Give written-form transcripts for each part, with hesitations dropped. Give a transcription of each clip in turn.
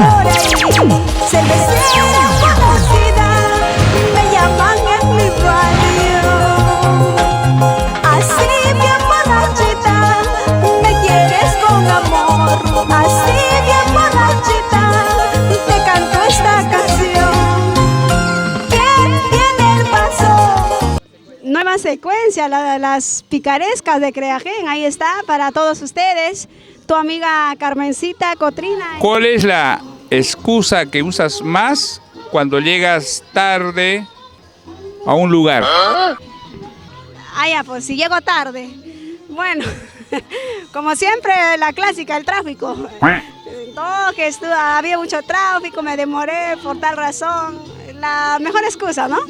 por ahí, cervecera conocida, me llaman en mi barrio. Así bien borrachita, me quieres con amor. Así bien borrachita, te canto esta canción. ¿Quién tiene el paso? Nueva secuencia, las picarescas de Creagen, ahí está para todos ustedes. Tu amiga Carmencita Cotrina. ¿Cuál es la excusa que usas más cuando llegas tarde a un lugar? Ah, ya, pues si llego tarde. Bueno, como siempre, la clásica, el tráfico. No, que había mucho tráfico, me demoré por tal razón. La mejor excusa, ¿no?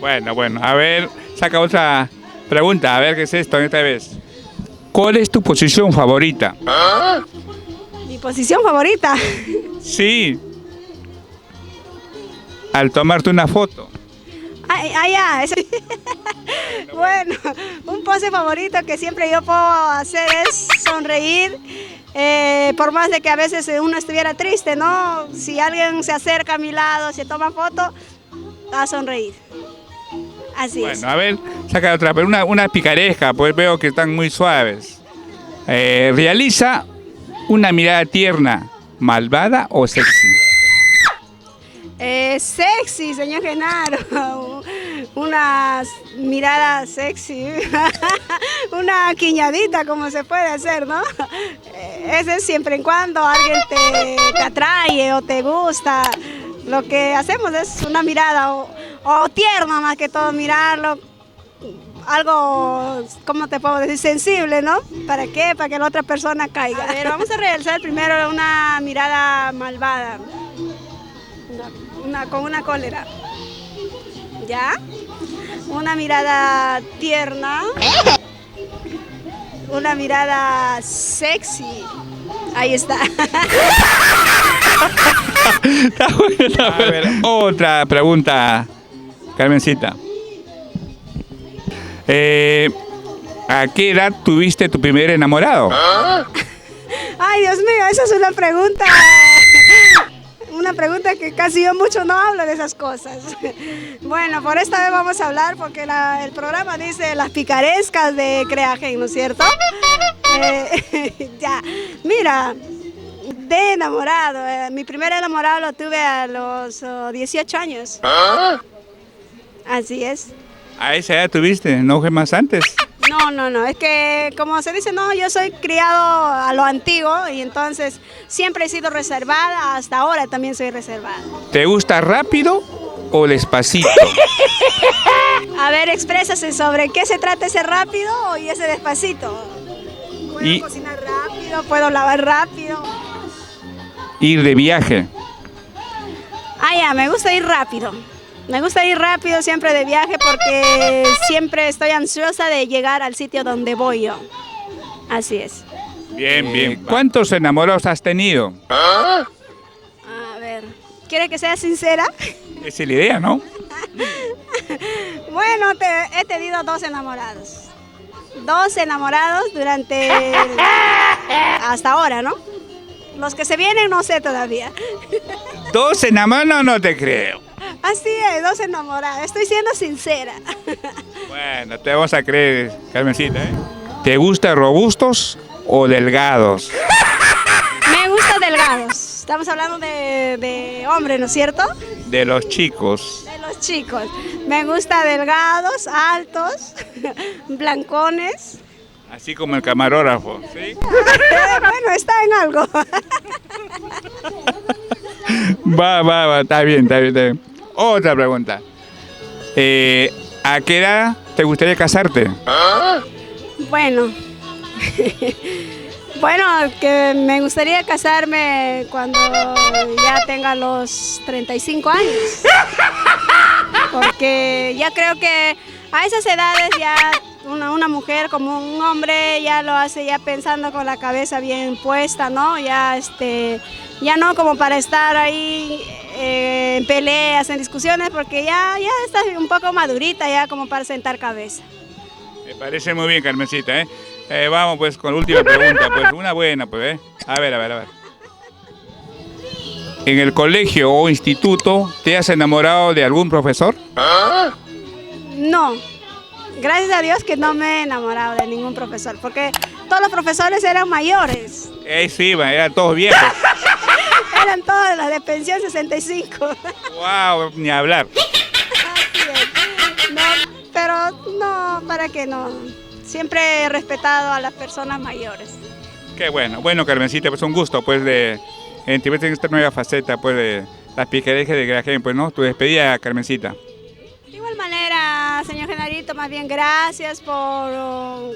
Bueno, a ver, saca otra pregunta, a ver qué es esto esta vez. ¿Cuál es tu posición favorita? Mi posición favorita. Sí. Al tomarte una foto. Ya. Bueno, un pose favorito que siempre yo puedo hacer es sonreír. Por más de que a veces uno estuviera triste, ¿no? Si alguien se acerca a mi lado, se toma foto, a sonreír. Así es. Bueno, a ver, saca otra, pero una picaresca, pues veo que están muy suaves. Realiza una mirada tierna, malvada o sexy. Sexy, señor Genaro. Una mirada sexy. Una quiñadita, como se puede hacer, ¿no? Ese es siempre en cuando alguien te atrae o te gusta. Lo que hacemos es una mirada o tierna más que todo, mirarlo. Algo, ¿cómo te puedo decir? Sensible, ¿no? ¿Para qué? Para que la otra persona caiga. A ver, vamos a realizar primero una mirada malvada. Con una cólera. ¿Ya? Una mirada tierna. Una mirada sexy. Ahí está. Está bueno. A ver, otra pregunta, Carmencita. ¿A qué edad tuviste tu primer enamorado? Ay, Dios mío, esa es una pregunta. Una pregunta que casi yo mucho no hablo de esas cosas. Bueno, por esta vez vamos a hablar porque el programa dice las picarescas de Creagen, ¿no es cierto? Ya, mira, de enamorado, mi primer enamorado lo tuve a los 18 años. Así es. ¿A esa edad tuviste? ¿No fue más antes? No, es que como se dice, no, yo soy criado a lo antiguo y entonces siempre he sido reservada, hasta ahora también soy reservada. ¿Te gusta rápido o despacito? A ver, exprésase sobre qué se trata ese rápido y ese despacito. Puedo cocinar rápido, puedo lavar rápido. Ir de viaje. Ya, me gusta ir rápido. Me gusta ir rápido siempre de viaje porque siempre estoy ansiosa de llegar al sitio donde voy yo. Así es. Bien. ¿Cuántos enamorados has tenido? A ver, ¿quiere que sea sincera? Esa es la idea, ¿no? Bueno, he tenido 2 enamorados. 2 enamorados hasta ahora, ¿no? Los que se vienen no sé todavía. 2 enamorados, no te creo. Así es, 2 enamoradas. Estoy siendo sincera. Bueno, te vamos a creer, Carmencita, ¿eh? ¿Te gustan robustos o delgados? Me gustan delgados. Estamos hablando de hombres, ¿no es cierto? De los chicos. De los chicos. Me gustan delgados, altos, blancones. Así como el camarógrafo, ¿sí? Bueno, está en algo. Va, está bien. Otra pregunta. ¿A qué edad te gustaría casarte? Bueno, que me gustaría casarme cuando ya tenga los 35 años. Porque ya creo que a esas edades ya una mujer como un hombre ya lo hace ya pensando con la cabeza bien puesta, ¿no? Ya no como para estar ahí en peleas, en discusiones, porque ya está un poco madurita ya como para sentar cabeza. Me parece muy bien, Carmencita, ¿eh? Vamos pues con la última pregunta, pues una buena, pues, ¿eh? A ver. en el colegio o instituto te has enamorado de algún profesor? No, gracias a Dios que no me he enamorado de ningún profesor, porque todos los profesores eran mayores. Sí, eran todos viejos. Eran todos los de pensión 65. Wow, ni hablar. Así es. No, pero no, ¿para qué no? Siempre he respetado a las personas mayores. Qué bueno. Bueno, Carmencita, pues un gusto, pues, de entrevistarte en esta nueva faceta, pues, de las picarescas de Grajen, pues, ¿no? Tu despedida, Carmencita. De igual manera, señor Genarito, más bien gracias por,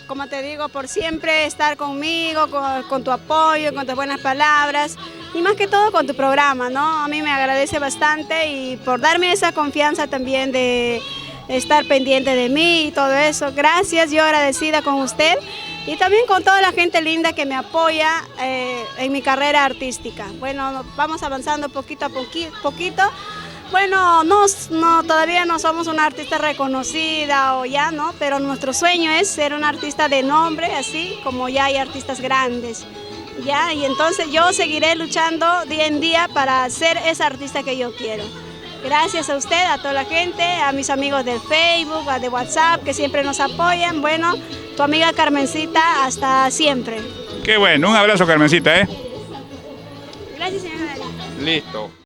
como te digo, por siempre estar conmigo, con tu apoyo, con tus buenas palabras y más que todo con tu programa, ¿no? A mí me agradece bastante y por darme esa confianza también de estar pendiente de mí y todo eso. Gracias, yo agradecida con usted y también con toda la gente linda que me apoya en mi carrera artística. Bueno, vamos avanzando poquito a poquito. Bueno, todavía no somos una artista reconocida o ya, ¿no? Pero nuestro sueño es ser una artista de nombre, así como ya hay artistas grandes, ¿ya? Y entonces yo seguiré luchando día en día para ser esa artista que yo quiero. Gracias a usted, a toda la gente, a mis amigos del Facebook, de WhatsApp, que siempre nos apoyan. Bueno, tu amiga Carmencita, hasta siempre. Qué bueno, un abrazo, Carmencita, ¿eh? Gracias, señora. Listo.